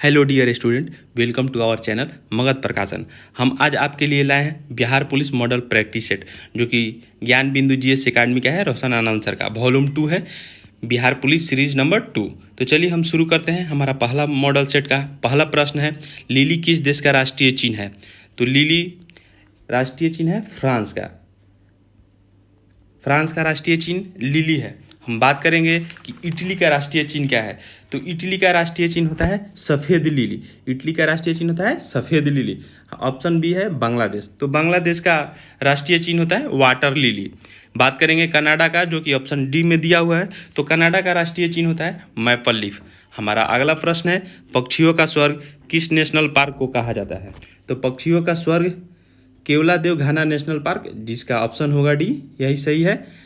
Hello dear student, welcome to our channel Magadh Prakashan. हम आज आपके लिए लाए हैं Bihar police model practice set, जो कि ज्ञान बिंदु जीएस एकेडमी का है, रोशन आनंद सर का। वॉल्यूम 2 है, बिहार पुलिस सीरीज नंबर 2। तो चलिए हम शुरू करते हैं। हमारा पहला मॉडल सेट का पहला प्रश्न है, लिली किस देश का राष्ट्रीय चिन्ह है? तो लिली राष्ट्रीय चिन्ह है फ्रांस का। फ्रांस का राष्ट्रीय चिन्ह लिली है। हम बात करेंगे कि इटली का राष्ट्रीय चिन्ह क्या है। तो इटली का राष्ट्रीय चिन्ह होता है सफ़ेद लिली। इटली का राष्ट्रीय चिन्ह होता है सफ़ेद लिली। ऑप्शन बी है बांग्लादेश। तो बांग्लादेश का राष्ट्रीय चिन्ह होता है वाटर लिली। बात करेंगे कनाडा का, जो कि ऑप्शन डी में दिया हुआ है। तो कनाडा का राष्ट्रीय चिन्ह होता है मैपल लीफ। हमारा अगला प्रश्न है, पक्षियों का स्वर्ग किस नेशनल पार्क को कहा जाता है? तो पक्षियों का स्वर्ग केवलादेव घाना नेशनल पार्क, जिसका ऑप्शन होगा डी, यही सही है,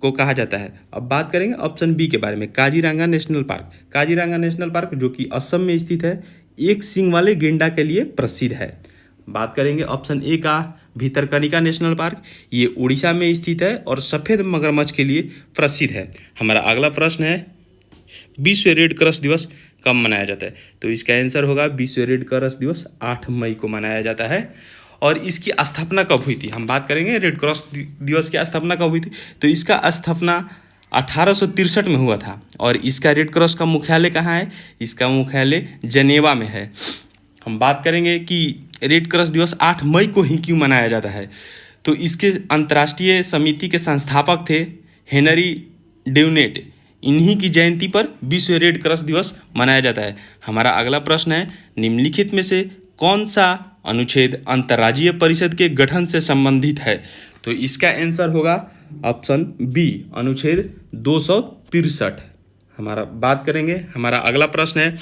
को कहा जाता है। अब बात करेंगे ऑप्शन बी के बारे में, Kaziranga national park. Kaziranga national park जो कि असम में स्थित है, एक सींग वाले गेंडा के लिए प्रसिद्ध है। बात करेंगे ऑप्शन ए का, भितरकनिका नेशनल पार्क। ये उड़ीसा में स्थित है और सफ़ेद मगरमच्छ के लिए प्रसिद्ध है। हमारा अगला प्रश्न है, विश्व रेड क्रॉस दिवस कब मनाया जाता है? तो इसका आंसर होगा विश्व रेड क्रॉस दिवस 8 मई को मनाया जाता है। और इसकी स्थापना कब हुई थी? हम बात करेंगे रेड क्रॉस दिवस की स्थापना कब हुई थी। तो इसका स्थापना 1863 में हुआ था। और इसका रेड क्रॉस का मुख्यालय कहाँ है? इसका मुख्यालय जनेवा में है। हम बात करेंगे कि रेड क्रॉस दिवस 8 मई को ही क्यों मनाया जाता है। तो इसके अंतर्राष्ट्रीय समिति के संस्थापक थे हेनरी ड्यूनेट। इन्हीं की जयंती पर विश्व रेड क्रॉस दिवस मनाया जाता है। हमारा अगला प्रश्न है, निम्नलिखित में से कौन सा अनुच्छेद अंतर्राज्यीय परिषद के गठन से संबंधित है? तो इसका आंसर होगा ऑप्शन बी, अनुच्छेद 263। हमारा बात करेंगे, हमारा अगला प्रश्न है,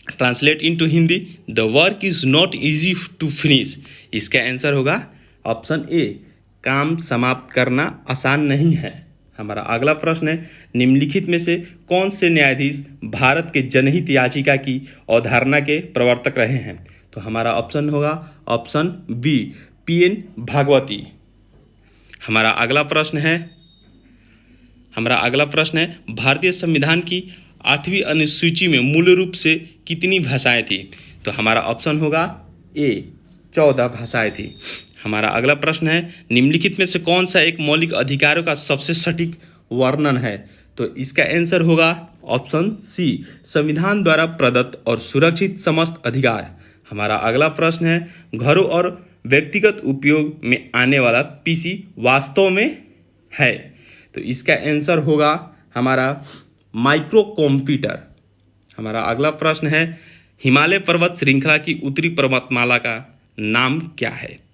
translate into Hindi, the work is not easy to finish. इसका आंसर होगा ऑप्शन ए, काम समाप्त करना आसान नहीं है। हमारा अगला प्रश्न है, निम्नलिखित में से कौन से न्यायाधीश भारत के जनहित याचिका की अवधारणा के प्रवर्तक रहे हैं? तो हमारा ऑप्शन होगा ऑप्शन बी, PN भागवती। हमारा अगला प्रश्न है, भारतीय संविधान की 8वीं अनुसूची में मूल रूप से कितनी भाषाएं थी? तो हमारा ऑप्शन होगा ए, 14 भाषाएं थी। हमारा अगला प्रश्न है, निम्नलिखित में से कौन सा एक मौलिक अधिकारों का सबसे सटीक वर्णन है? तो इसका आंसर होगा ऑप्शन सी, संविधान द्वारा प्रदत्त और सुरक्षित समस्त अधिकार। हमारा अगला प्रश्न है, घरों और व्यक्तिगत उपयोग में आने वाला PC वास्तव में है? तो इसका आंसर होगा हमारा माइक्रो कंप्यूटर। हमारा अगला प्रश्न है, हिमालय पर्वत श्रृंखला की उत्तरी पर्वतमाला का नाम क्या है?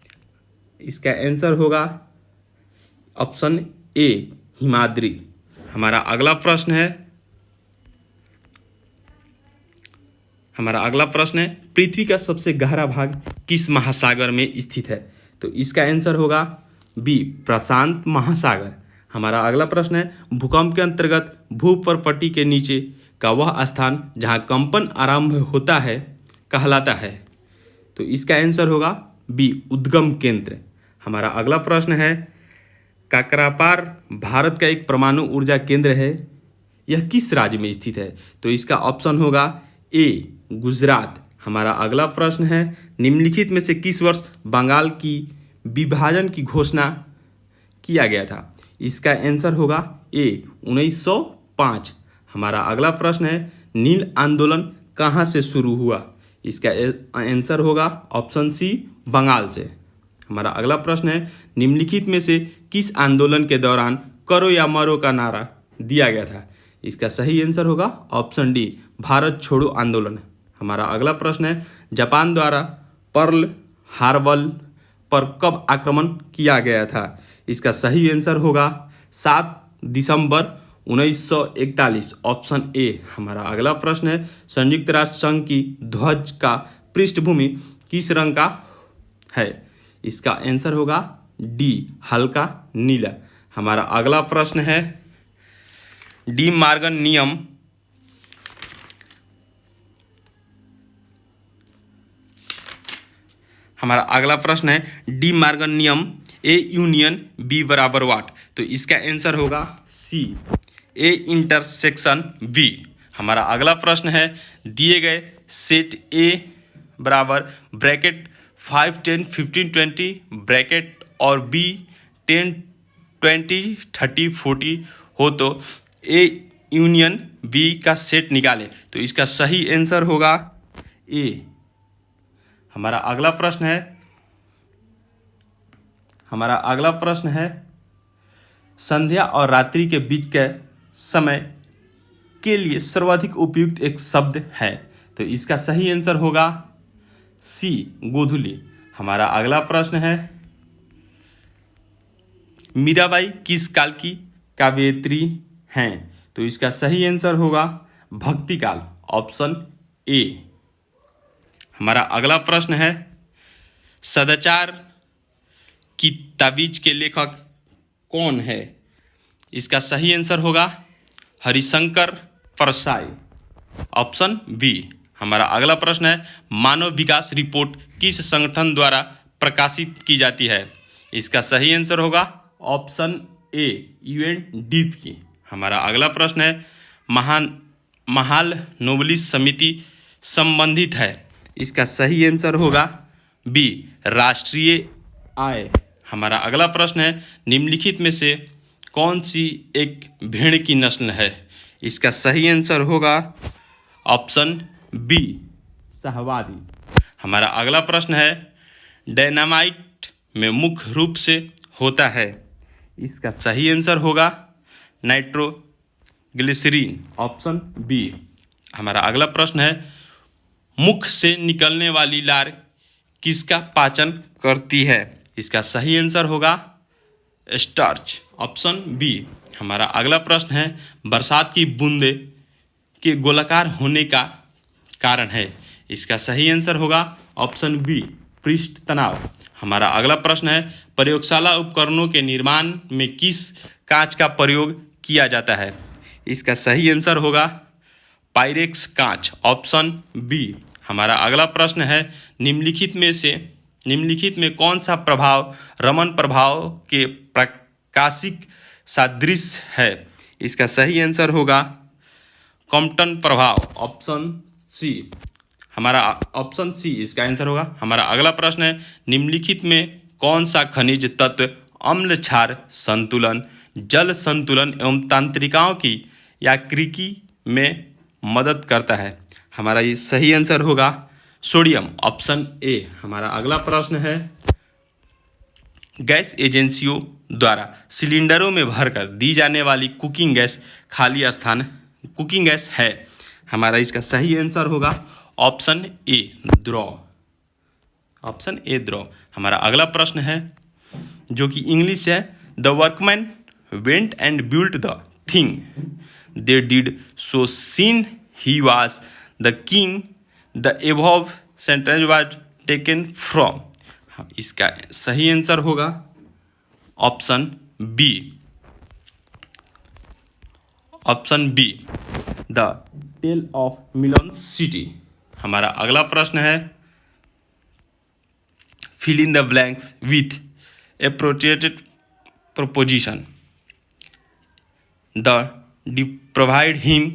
इसका आंसर होगा ऑप्शन ए, हिमाद्री। हमारा अगला प्रश्न है, पृथ्वी का सबसे गहरा भाग किस महासागर में स्थित है? तो इसका आंसर होगा बी, प्रशांत महासागर। हमारा अगला प्रश्न है, भूकंप के अंतर्गत भूपर्पट्टी के नीचे का वह स्थान जहां कंपन आरंभ होता है कहलाता है? तो इसका आंसर होगा बी, उद्गम केंद्र। हमारा अगला प्रश्न है, काकरापार भारत का एक परमाणु ऊर्जा केंद्र है, यह किस राज्य में स्थित है? तो इसका ऑप्शन होगा ए, गुजरात। हमारा अगला प्रश्न है, निम्नलिखित में से किस वर्ष बंगाल की विभाजन की घोषणा किया गया था? इसका आंसर होगा ए, 1905। हमारा अगला प्रश्न है, नील आंदोलन कहाँ से शुरू हुआ? इसका आंसर होगा ऑप्शन सी, बंगाल से। हमारा अगला प्रश्न है, निम्नलिखित में से किस आंदोलन के दौरान करो या मरो का नारा दिया गया था? इसका सही आंसर होगा ऑप्शन डी, भारत छोड़ो आंदोलन। हमारा अगला प्रश्न है, जापान द्वारा पर्ल हार्बर पर कब आक्रमण किया गया था? इसका सही आंसर होगा 7 दिसंबर 1941, ऑप्शन ए। हमारा अगला प्रश्न है, संयुक्त राष्ट्र संघ की ध्वज का पृष्ठभूमि किस रंग का है? इसका आंसर होगा डी, हल्का नीला। हमारा अगला प्रश्न है, डी मॉर्गन नियम डी मॉर्गन नियम ए यूनियन बी बराबर वाट? तो इसका आंसर होगा सी, ए इंटरसेक्शन बी। हमारा अगला प्रश्न है, दिए गए सेट ए बराबर ब्रैकेट 5 10 15 20 ब्रैकेट और बी 10 20 30 40 हो तो ए यूनियन बी का सेट निकालें। तो इसका सही आंसर होगा ए। हमारा अगला प्रश्न है संध्या और रात्रि के बीच के समय के लिए सर्वाधिक उपयुक्त एक शब्द है। तो इसका सही आंसर होगा सी, गोधूली। हमारा अगला प्रश्न है, मीराबाई किस काल की काव्यत्री हैं। तो इसका सही आंसर होगा भक्ति काल, ऑप्शन ए। हमारा अगला प्रश्न है, सदाचार की ताबीज के लेखक कौन है। इसका सही आंसर होगा हरिशंकर परसाई, ऑप्शन बी। हमारा अगला प्रश्न है, मानव विकास रिपोर्ट किस संगठन द्वारा प्रकाशित की जाती है। इसका सही आंसर होगा ऑप्शन ए, यूएनडीपी। हमारा अगला प्रश्न है, महाल नोबलिस्ट समिति संबंधित है। इसका सही आंसर होगा बी, राष्ट्रीय आय। हमारा अगला प्रश्न है, निम्नलिखित में से कौन सी एक भेड़ की नस्ल है। इसका सही आंसर होगा ऑप्शन बी, शाहवादी। हमारा अगला प्रश्न है, डायनामाइट में मुख्य रूप से होता है। इसका सही आंसर होगा नाइट्रोग्लिसरीन, ऑप्शन बी। हमारा अगला प्रश्न है, मुख से निकलने वाली लार किसका पाचन करती है। इसका सही आंसर होगा स्टार्च, ऑप्शन बी। हमारा अगला प्रश्न है, बरसात की बूंदे के गोलाकार होने का कारण है। इसका सही आंसर होगा ऑप्शन बी, पृष्ठ तनाव। हमारा अगला प्रश्न है, प्रयोगशाला उपकरणों के निर्माण में किस कांच का प्रयोग किया जाता है। इसका सही आंसर होगा पायरेक्स कांच, ऑप्शन बी। हमारा अगला प्रश्न है, निम्नलिखित में कौन सा प्रभाव रमन प्रभाव के प्रकाशिक सादृश्य है। इसका सही आंसर होगा कॉम्पटन प्रभाव, ऑप्शन सी। हमारा ऑप्शन सी इसका आंसर होगा। हमारा अगला प्रश्न है, निम्नलिखित में कौन सा खनिज तत्व अम्ल क्षार संतुलन, जल संतुलन एवं तंत्रिकाओं की याकृकी में मदद करता है। हमारा ये सही आंसर होगा सोडियम, ऑप्शन ए। हमारा अगला प्रश्न है, गैस एजेंसियों द्वारा सिलेंडरों में भरकर दी जाने वाली कुकिंग गैस खाली स्थान कुकिंग गैस है। हमारा इसका सही आंसर होगा ऑप्शन ए, द्रव, ऑप्शन ए, द्रव। हमारा अगला प्रश्न है जो कि इंग्लिश है, the workman went and built the thing they did so seen he was the king the above sentence was taken from. इसका सही आंसर होगा option B, option B, the tale of Milan city. हमारा अगला प्रश्न है, fill in the blanks with appropriated preposition the provide him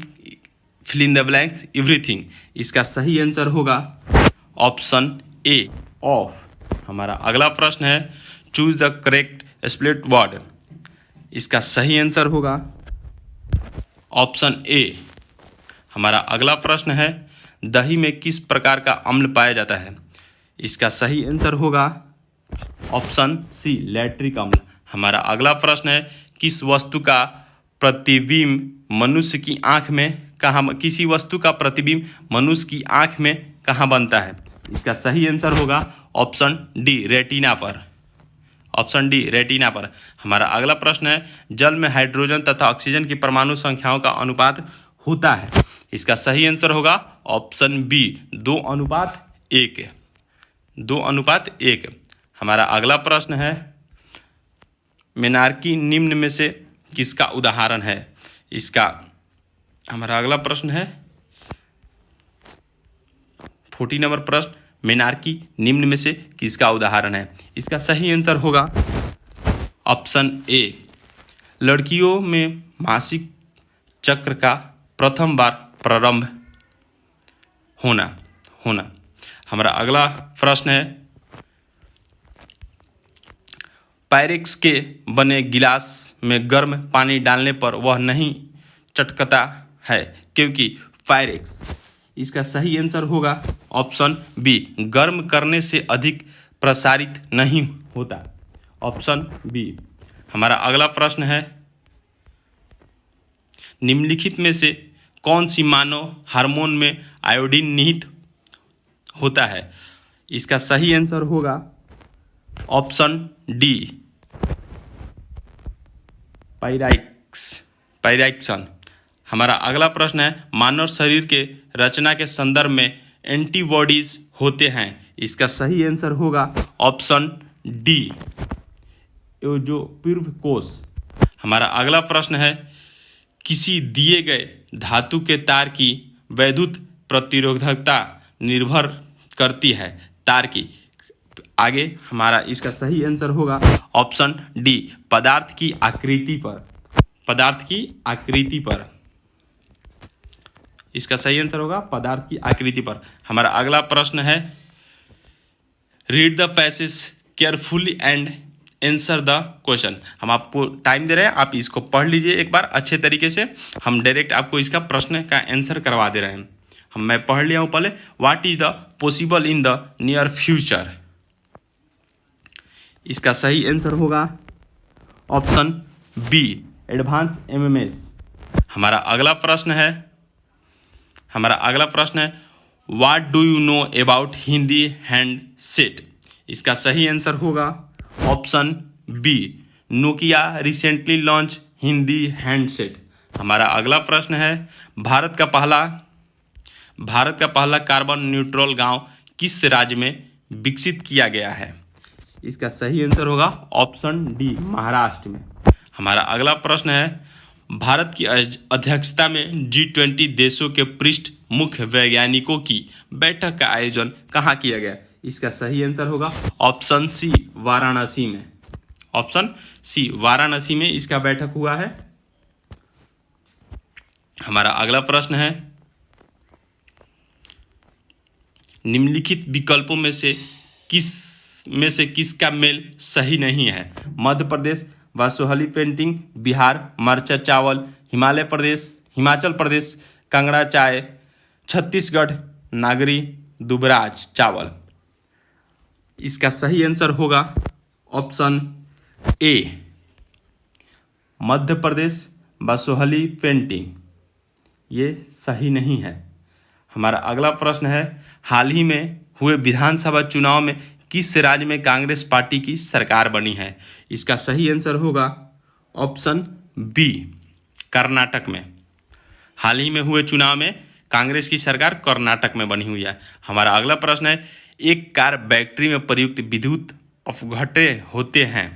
fill in the blanks everything. इसका सही answer होगा ऑप्शन ए, ऑफ। हमारा अगला प्रश्न है, choose the correct split word. इसका सही आंसर होगा ऑप्शन ए। हमारा अगला प्रश्न है, दही में किस प्रकार का अम्ल पाया जाता है। इसका सही आंसर होगा ऑप्शन सी, लैक्टिक अम्ल। हमारा अगला प्रश्न है, किस वस्तु का प्रतिबिंब मनुष्य की आंख में कहाँ किसी वस्तु का प्रतिबिंब मनुष्य की आंख में कहाँ बनता है। इसका सही आंसर होगा ऑप्शन डी, रेटिना पर, ऑप्शन डी, रेटिना पर। हमारा अगला प्रश्न है, जल में हाइड्रोजन तथा ऑक्सीजन की परमाणु संख्याओं का अनुपात होता है। इसका सही आंसर होगा ऑप्शन बी, 2:1, 2:1। हमारा अगला प्रश्न है, मेनार्की निम्न में से किसका उदाहरण है। इसका हमारा अगला प्रश्न है 40 नंबर प्रश्न, मेनार्की निम्न में से किसका उदाहरण है। इसका सही आंसर होगा ऑप्शन ए, लड़कियों में मासिक चक्र का प्रथम बार प्रारंभ होना होना। हमारा अगला प्रश्न है, पायरेक्स के बने गिलास में गर्म पानी डालने पर वह नहीं चटकता है क्योंकि पायरेक्स। इसका सही आंसर होगा ऑप्शन बी, गर्म करने से अधिक प्रसारित नहीं होता, ऑप्शन बी। हमारा अगला प्रश्न है, निम्नलिखित में से कौन सी मानव हार्मोन में आयोडीन निहित होता है? इसका सही आंसर होगा ऑप्शन डी, पायराक्सन। हमारा अगला प्रश्न है, मानव शरीर के रचना के संदर्भ में एंटीबॉडीज होते हैं। इसका सही आंसर होगा ऑप्शन डी, जो पूर्व कोष। हमारा अगला प्रश्न है, किसी दिए गए धातु के तार की वैद्युत प्रतिरोधकता निर्भर करती है तार की। आगे हमारा इसका सही आंसर होगा ऑप्शन डी, पदार्थ की आकृति पर, पदार्थ की आकृति पर। इसका सही आंसर होगा पदार्थ की आकृति पर। हमारा अगला प्रश्न है, read the passage carefully and answer the question. हम आपको टाइम दे रहे हैं, आप इसको पढ़ लीजिए एक बार अच्छे तरीके से। हम डायरेक्ट आपको इसका प्रश्न का आंसर करवा दे रहे हैं। मैं पढ़ लिया हूँ पहले। What is the possible in the near future? इसका सही आंसर होगा ऑप्शन बी, एडवांस एमएमएस। हमारा अगला प्रश्न है, what do you know about Hindi handset? इसका सही आंसर होगा option B, Nokia recently launch Hindi handset. हमारा अगला प्रश्न है, भारत का पहला कार्बन न्यूट्रल गांव किस राज्य में विकसित किया गया है? इसका सही आंसर होगा ऑप्शन डी, महाराष्ट्र में। हमारा अगला प्रश्न है, भारत की अध्यक्षता में G20 देशों के पृष्ठ मुख्य वैज्ञानिकों की बैठक का आयोजन कहाँ किया गया? इसका सही आंसर होगा ऑप्शन सी, वाराणसी में। ऑप्शन सी, वाराणसी में इसका बैठक हुआ है। हमारा अगला प्रश्न है, निम्नलिखित विकल्पों में से किसका मेल सही नहीं है? मध्य प्रदेश बासोहली पेंटिंग, बिहार मरचा चावल, हिमाचल प्रदेश कांगड़ा चाय, छत्तीसगढ़ नागरी दुबराज चावल। इसका सही आंसर होगा ऑप्शन ए, मध्य प्रदेश बासोहली पेंटिंग। ये सही नहीं है। हमारा अगला प्रश्न है, हाल ही में हुए विधानसभा चुनाव में किस राज्य में कांग्रेस पार्टी की सरकार बनी है? इसका सही आंसर होगा ऑप्शन बी, कर्नाटक में। हाल ही में हुए चुनाव में कांग्रेस की सरकार कर्नाटक में बनी हुई है। हमारा अगला प्रश्न है, एक कार बैटरी में प्रयुक्त विद्युत अपघट्य होते हैं।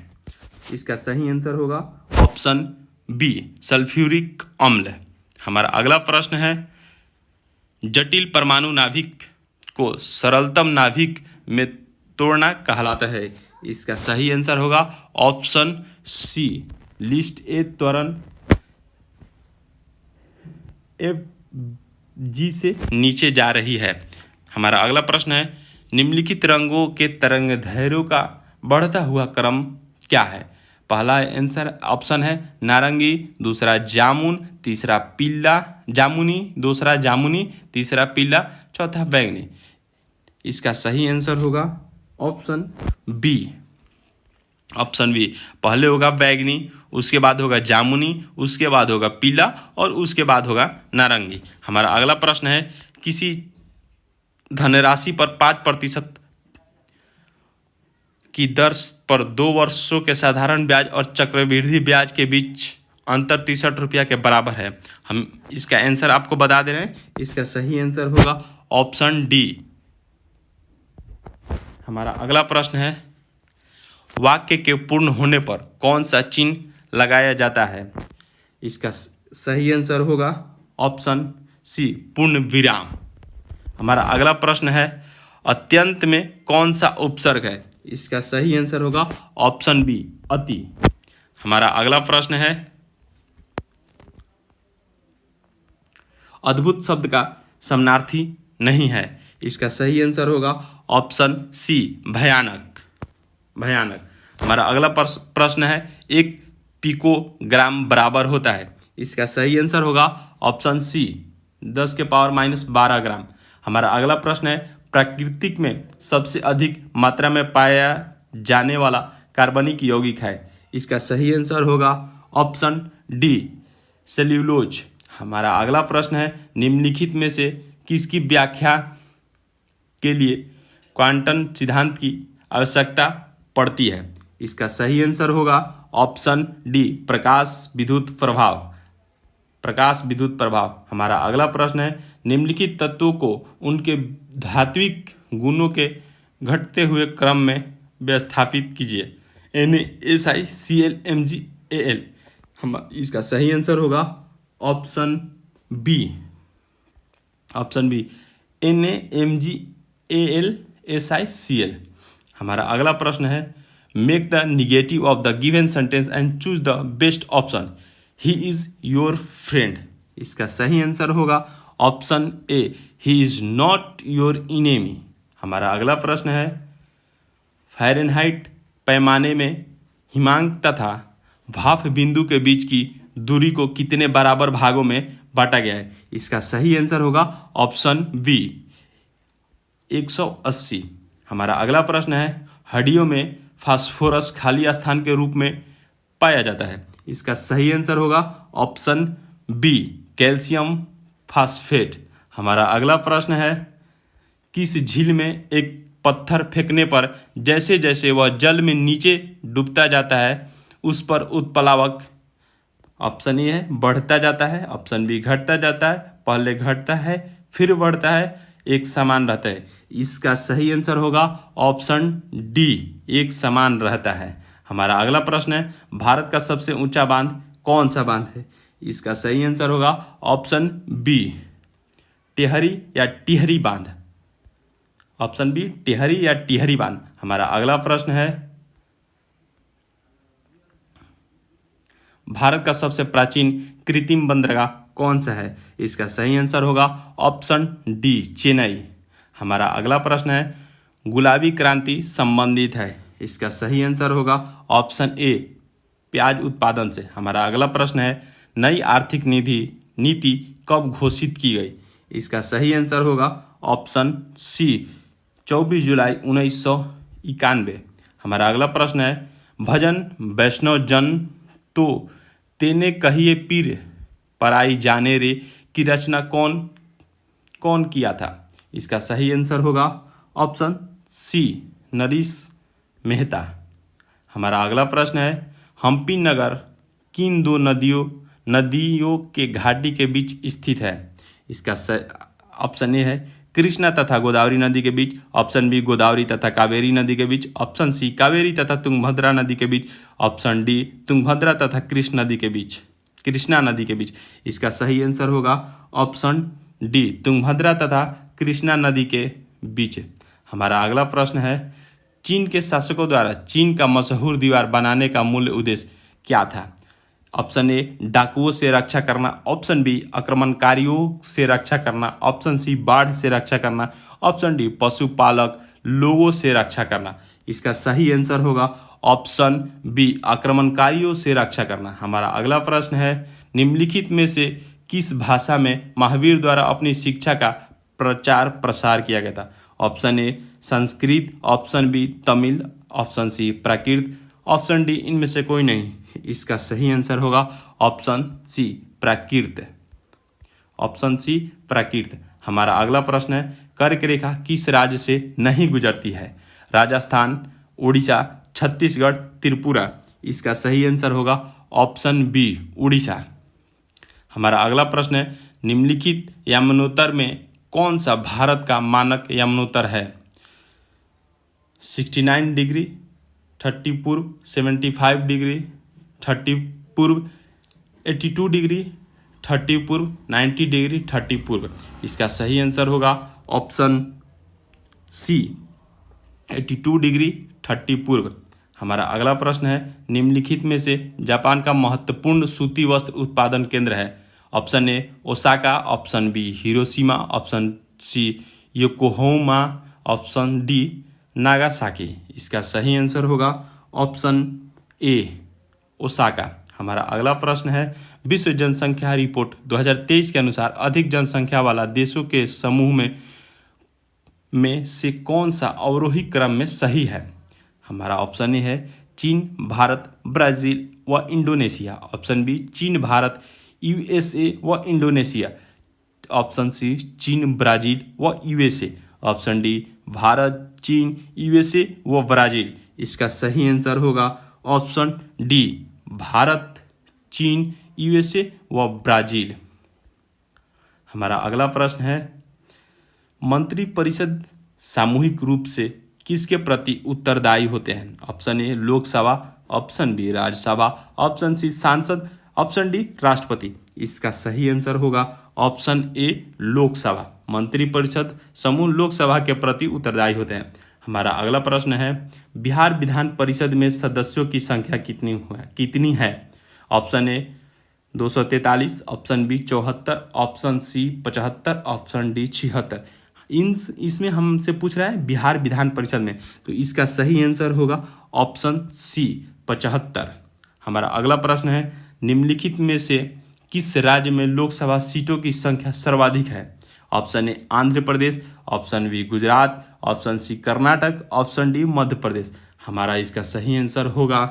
इसका सही आंसर होगा ऑप्शन बी, सल्फ्यूरिक अम्ल। हमारा अगला प्रश्न है, जटिल परमाणु नाभिक को सरलतम नाभिक में तोड़ना कहलाता है। इसका सही आंसर होगा ऑप्शन सी, लिस्ट ए त्वरण एफ जी से नीचे जा रही है। हमारा अगला प्रश्न है, निम्नलिखित रंगों के तरंगदैर्घ्य का बढ़ता हुआ क्रम क्या है? पहला आंसर ऑप्शन है नारंगी, दूसरा जामुन, तीसरा पीला जामुनी, दूसरा जामुनी, तीसरा पीला, चौथा बैंगनी। इसका सही आंसर होगा ऑप्शन बी, पहले होगा बैंगनी, उसके बाद होगा जामुनी, उसके बाद होगा पीला और उसके बाद होगा नारंगी। हमारा अगला प्रश्न है, किसी धनराशि पर 5% की दर पर 2 वर्षों के साधारण ब्याज और चक्रवृद्धि ब्याज के बीच अंतर 63 रुपया के बराबर है। हम इसका आंसर आपको बता दे रहे हैं। इसका सही आंसर होगा ऑप्शन डी। हमारा अगला प्रश्न है, वाक्य के पूर्ण होने पर कौन सा चिन्ह लगाया जाता है? इसका सही आंसर होगा ऑप्शन सी, पूर्ण विराम। हमारा अगला प्रश्न है, अत्यंत में कौन सा उपसर्ग है? इसका सही आंसर होगा ऑप्शन बी, अति। हमारा अगला प्रश्न है, अद्भुत शब्द का समानार्थी नहीं है। इसका सही आंसर होगा ऑप्शन सी, भयानक। भयानक। हमारा अगला प्रश्न है, एक पिकोग्राम बराबर होता है। इसका सही आंसर होगा ऑप्शन सी, 10 के पावर -12 ग्राम। हमारा अगला प्रश्न है, प्राकृतिक में सबसे अधिक मात्रा में पाया जाने वाला कार्बनिक यौगिक है। इसका सही आंसर होगा ऑप्शन डी, सेल्यूलोज। हमारा अगला प्रश्न है, निम्नलिखित में से किसकी व्याख्या के लिए क्वांटम सिद्धांत की आवश्यकता पड़ती है। इसका सही आंसर होगा ऑप्शन डी, प्रकाश विद्युत प्रभाव। प्रकाश विद्युत प्रभाव। हमारा अगला प्रश्न है, निम्नलिखित तत्वों को उनके धात्विक गुणों के घटते हुए क्रम में व्यवस्थापित कीजिए। NaSiCl MgAl। हम इसका सही आंसर होगा option B, option B, NaMgAlSiCl। हमारा अगला प्रश्न है, make the negative of the given sentence and choose the best option. He is your friend. इसका सही आंसर होगा option A, he is not your enemy. हमारा अगला प्रश्न है, फ़ारेनहाइट पैमाने में हिमांक तथा भाप बिंदु के बीच की दूरी को कितने बराबर भागों में बांटा गया है। इसका सही आंसर होगा ऑप्शन बी, 180। हमारा अगला प्रश्न है, हड्डियों में फास्फोरस खाली स्थान के रूप में पाया जाता है। इसका सही आंसर होगा ऑप्शन बी, कैल्शियम फास्फेट। हमारा अगला प्रश्न है, किस झील में एक पत्थर फेंकने पर जैसे जैसे वह जल में नीचे डूबता जाता है उस पर उत्प्लावक, ऑप्शन ए है बढ़ता जाता है, ऑप्शन बी घटता जाता है, पहले घटता है फिर बढ़ता है, एक समान रहता है। इसका सही आंसर होगा ऑप्शन डी, एक समान रहता है। हमारा अगला प्रश्न है, भारत का सबसे ऊंचा बांध कौन सा बांध है। इसका सही आंसर होगा ऑप्शन बी, टेहरी या टिहरी बांध। ऑप्शन बी, टेहरी या टिहरी बांध। हमारा अगला प्रश्न है, भारत का सबसे प्राचीन कृत्रिम बंदरगाह कौन सा है। इसका सही आंसर होगा ऑप्शन डी, चेन्नई। हमारा अगला प्रश्न है, गुलाबी क्रांति संबंधित है। इसका सही आंसर होगा ऑप्शन ए, प्याज उत्पादन से। हमारा अगला प्रश्न है, नई आर्थिक नीति कब घोषित की गई। इसका सही आंसर होगा ऑप्शन सी, 24 जुलाई 1991। हमारा अगला प्रश्न है, भजन वैष्णव जन तो तेने कहिए पीर पराई जाने रे की रचना कौन किया था। इसका सही आंसर होगा ऑप्शन सी, नरेश मेहता। हमारा अगला प्रश्न है, हम्पी नगर किन दो नदियों के घाटी के बीच स्थित है। इसका ऑप्शन ए है कृष्णा तथा गोदावरी नदी के बीच, ऑप्शन बी गोदावरी तथा कावेरी नदी के बीच, ऑप्शन सी कावेरी तथा तुंगभद्रा नदी के बीच, ऑप्शन डी तुंगभद्रा तथा कृष्णा नदी के बीच। इसका सही आंसर होगा ऑप्शन डी, तुंगभद्रा तथा कृष्णा नदी के बीच। हमारा अगला प्रश्न है, चीन के शासकों द्वारा चीन का मशहूर दीवार बनाने का मूल उद्देश्य क्या था। ऑप्शन ए, डाकुओं से रक्षा करना, ऑप्शन बी आक्रमणकारियों से रक्षा करना, ऑप्शन सी बाढ़ से रक्षा करना, ऑप्शन डी पशुपालक लोगों से रक्षा करना। इसका सही आंसर होगा ऑप्शन बी, आक्रमणकारियों से रक्षा करना। हमारा अगला प्रश्न है, निम्नलिखित में से किस भाषा में महावीर द्वारा अपनी शिक्षा का प्रचार प्रसार किया गया था। Option A Sanskrit, option B Tamil, option C Prakrit, option D इनमें से कोई नहीं। इसका सही आंसर होगा option C, Prakrit. Option C, प्राकृत। हमारा अगला प्रश्न है, कर्क रेखा किस राज्य से नहीं गुजरती है। राजस्थान, उड़ीसा, छत्तीसगढ़, त्रिपुरा। इसका सही आंसर होगा ऑप्शन बी, उड़ीसा। हमारा अगला प्रश्न है, निम्नलिखित यमुनोत्तर में कौन सा भारत का मानक यमुनोत्तर है। 69 डिग्री, 30 पूर्व, 75 डिग्री, 30 पूर्व, 82 डिग्री, 30 पूर्व, 90 डिग्री, 30 पूर्व। इसका सही आंसर होगा ऑप्शन सी, 82 डिग्री, 30 पूर्व। हमारा अगला प्रश्न है, निम्नलिखित में से जापान का महत्वपूर्ण सूती वस्त्र उत्पादन केंद्र है। Option A Osaka, option B Hiroshima, option C Yokohama, option D Nagasaki. इसका सही आंसर होगा ऑप्शन ए ओसाका। हमारा अगला प्रश्न है विश्व जनसंख्या रिपोर्ट 2023 के अनुसार अधिक जनसंख्या वाला देशों के समूह में से कौन सा अवरोही क्रम में सही है। हमारा ऑप्शन ए है चीन, भारत, ब्राज़ील व इंडोनेशिया। ऑप्शन बी चीन, भारत, यूएसए व इंडोनेशिया। ऑप्शन सी चीन, ब्राज़ील व यूएसए। ऑप्शन डी भारत, चीन, यूएसए व ब्राज़ील। इसका सही आंसर होगा ऑप्शन डी भारत, चीन, यूएसए व ब्राज़ील। हमारा अगला प्रश्न है मंत्रिपरिषद सामूहिक रूप से किसके प्रति उत्तरदायी होते हैं। Option A Lok Sabha, option B Rajya Sabha, option C सांसद, ऑप्शन डी राष्ट्रपति। इसका सही आंसर होगा ऑप्शन ए लोकसभा। मंत्रिपरिषद समूह लोकसभा के प्रति उत्तरदायी होते हैं। हमारा अगला प्रश्न है बिहार विधान परिषद में सदस्यों की संख्या कितनी है। Option A 243, option B 74, option C 75, option D 76। इसमें हमसे पूछ रहा है बिहार विधान परिषद में, तो इसका सही आंसर होगा ऑप्शन सी 75। हमारा अगला प्रश्न है निम्नलिखित में से किस राज्य में लोकसभा सीटों की संख्या सर्वाधिक है। Option A Andhra Pradesh, option B Gujarat, option C Karnataka, option D Madhya Pradesh. हमारा इसका सही आंसर होगा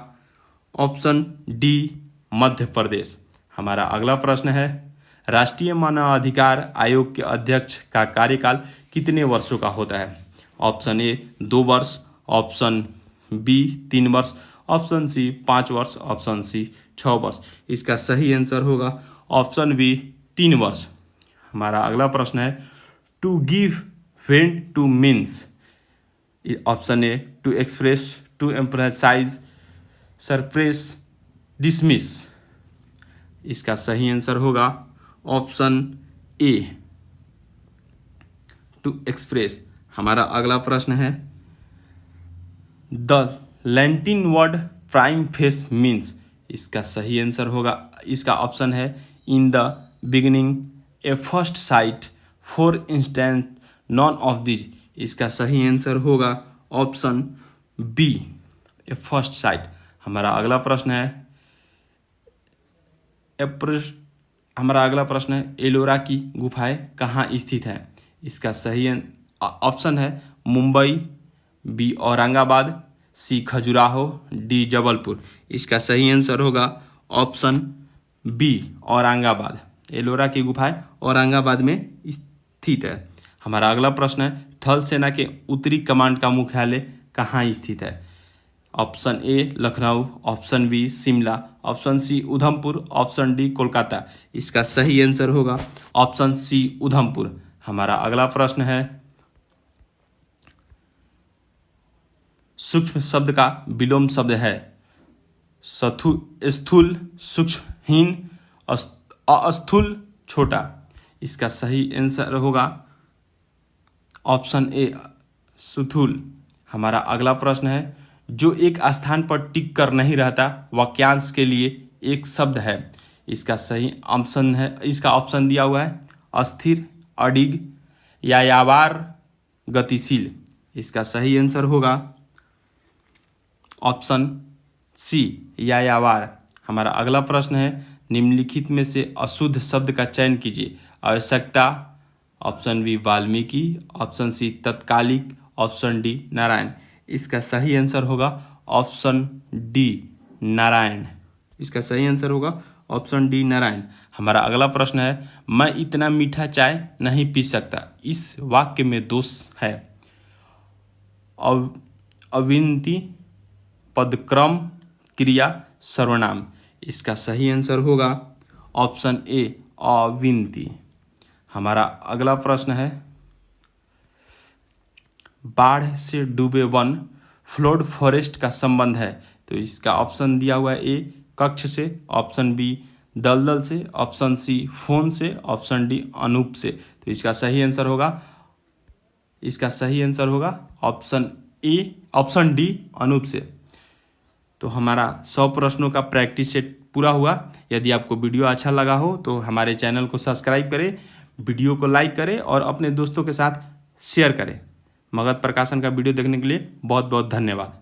ऑप्शन डी मध्य प्रदेश। हमारा अगला प्रश्न है राष्ट्रीय मानवाधिकार आयोग के अध्यक्ष का कार्यकाल कितने वर्षों का होता है। ऑप्शन ए 2 वर्ष, ऑप्शन बी 3 वर्ष, ऑप्शन सी 5 वर्ष, ऑप्शन सी 6 वर्ष। इसका सही आंसर होगा ऑप्शन बी 3 वर्ष। हमारा अगला प्रश्न है to give vent to means. Option a to express, to emphasize, suppress, dismiss. इसका सही आंसर होगा ऑप्शन ए टू एक्सप्रेस। हमारा अगला प्रश्न है the Latin word prima facie means. इसका सही आंसर होगा, इसका ऑप्शन है in the beginning, A first sight, for instance, none of this. इसका सही आंसर होगा ऑप्शन बी ए फर्स्ट साइट। हमारा अगला प्रश्न है एलोरा की गुफाएं कहाँ स्थित हैं। इसका सही ऑप्शन है मुंबई, बी औरंगाबाद, सी खजुराहो, डी जबलपुर। इसका सही आंसर होगा ऑप्शन बी औरंगाबाद। एलोरा की गुफाएं औरंगाबाद में स्थित है। हमारा अगला प्रश्न है थल सेना के उत्तरी कमांड का मुख्यालय कहाँ स्थित है। Option A Lucknow, option B Shimla, option C Udhampur, option D Kolkata. इसका सही आंसर होगा ऑप्शन सी उधमपुर। हमारा अगला प्रश्न है सूक्ष्म शब्द का विलोम शब्द है स्थूल, सूक्ष्महीन, अस्थूल, छोटा। इसका सही आंसर होगा ऑप्शन ए स्थूल। हमारा अगला प्रश्न है जो एक स्थान पर टिक कर नहीं रहता वाक्यांश के लिए एक शब्द है। इसका सही ऑप्शन है, इसका ऑप्शन दिया हुआ है अस्थिर, अडिग, यायावार, गतिशील। इसका सही आंसर होगा ऑप्शन सी यायावार। हमारा अगला प्रश्न है निम्नलिखित में से अशुद्ध शब्द का चयन कीजिए। आवश्यकता, option B Valmiki, option C तत्कालिक, ऑप्शन डी नारायण। इसका सही आंसर होगा ऑप्शन डी नारायण। इसका सही आंसर होगा ऑप्शन डी नारायण। हमारा अगला प्रश्न है मैं इतना मीठा चाय नहीं पी सकता, इस वाक्य में दोष है। अविनती, पदक्रम, क्रिया, सर्वनाम। इसका सही आंसर होगा ऑप्शन ए अविनती। हमारा अगला प्रश्न है बाढ़ से डूबे वन, फ्लड फॉरेस्ट का संबंध है। तो इसका ऑप्शन दिया हुआ है ए कक्ष से, ऑप्शन बी दलदल से, ऑप्शन सी फोन से, ऑप्शन डी अनूप से। तो इसका सही आंसर होगा ऑप्शन डी अनूप से। तो हमारा 100 प्रश्नों का प्रैक्टिस सेट पूरा हुआ। यदि आपको वीडियो अच्छा लगा हो तो हमारे चैनल को सब्सक्राइब करें, वीडियो को लाइक करें और अपने दोस्तों के साथ शेयर करें। मगध प्रकाशन का वीडियो देखने के लिए बहुत बहुत धन्यवाद।